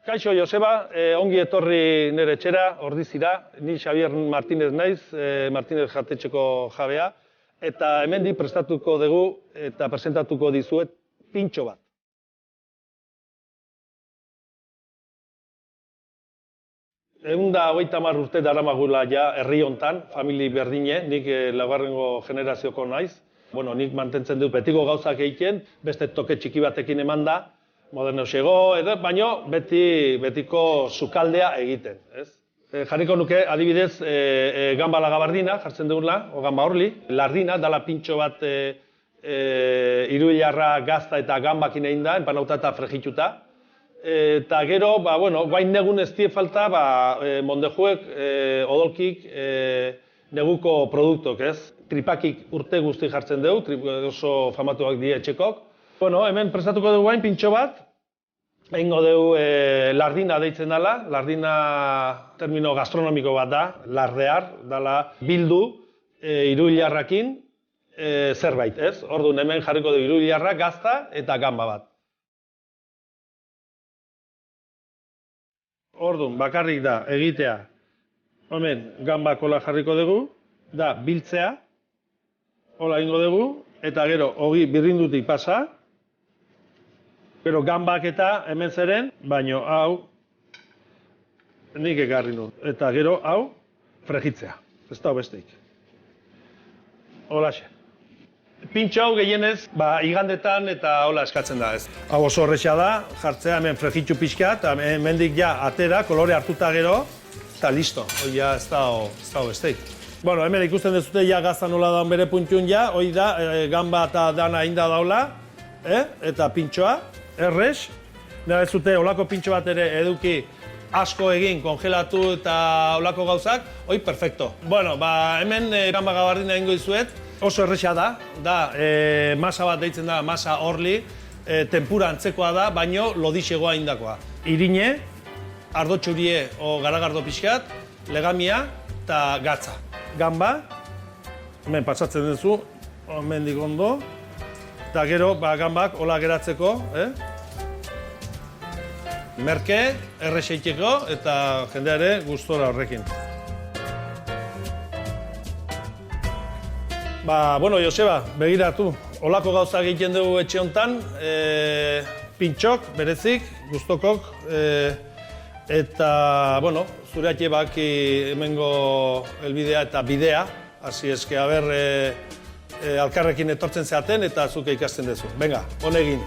Kaixo, Joseba, ongi etorri nire etxera, Ordizira. Ni Xabier Martínez naiz, Martínez jatetxeko jabea. Eta hemendik prestatuko dugu eta presentatuko dizuet pintxo bat. Ehun eta hogeita hamar urte daramagula ja herri hontan, famili berdine, nik laugarrengo generazioko naiz. Bueno, nik mantentzen dut betiko gauzak egiten, beste toke txiki batekin eman da, moderno xego, baina betiko sukaldea egiten, ez? Jarriko nuke, adibidez, gamba lagabardina, jartzen dugula, o gamba horli. Lardina, dala pintxo bat iruilarra gazta eta gambakin egin da, enpanauta eta frejituta. Eta gero, guain negun ez die falta, mondejuek, odolkik, neguko produktok, ez? Tripakik urte guzti jartzen dugu, oso famatuak die etxekok. Hemen prestatuko dugu guain pintxo bat, egingo dugu lardina deitzen dela, lardina termino gastronomiko bat da, lardear, dela bildu iruilarrakin zerbait, ez? Orduan hemen jarriko dugu iruilarra, gazta eta gamba bat. Orduan, bakarrik da egitea, hemen gambak hola jarriko dugu, da biltzea, hola egingo dugu, eta gero hogi birrindutik pasa, gero gambak eta hemen zeren, baino hau nik ekarri nun. Eta gero hau frejitzea, ez da besteik. Holaxe. Pintxo hau gehienez, igandetan eta hola eskatzen da ez. Hau oso horretxa da, jartzea hemen frejitxu pixka, eta hemendik ja atera, kolore hartuta gero, eta listo. Hoi ja ez da besteik. Bueno, hemen ikusten dezute ja gazta nola daun bere puntxun ja, hoi da, gamba eta dana inda daula, eta pintxoa, errez. Nera ez zute, olako pintxo bat ere eduki asko egin, kongelatu eta olako gauzak, hoi perfecto. Bueno, hemen gamba gabardina egingo dizuet, oso erresa da, masa bat deitzen da, masa horli, tempura antzekoa da, baino lodixegoa indakoa. Irine, ardo txurie o garagardo pixkat, legamia eta gatza. Gamba, hemen pasatzen duzu, hemen ondo, eta gero gambak hola geratzeko, merke, errexeiteko eta jendeare gustora horrekin. Joseba, begiratu, holako gauzak egiten dugu etxe honetan, pintxok, berezik, gustokok, eta, zure atxe baki hemengo helbidea eta bidea, hasi eske, alkarrekin etortzen zeaten eta zuke ikasten duzu. Venga, honegin.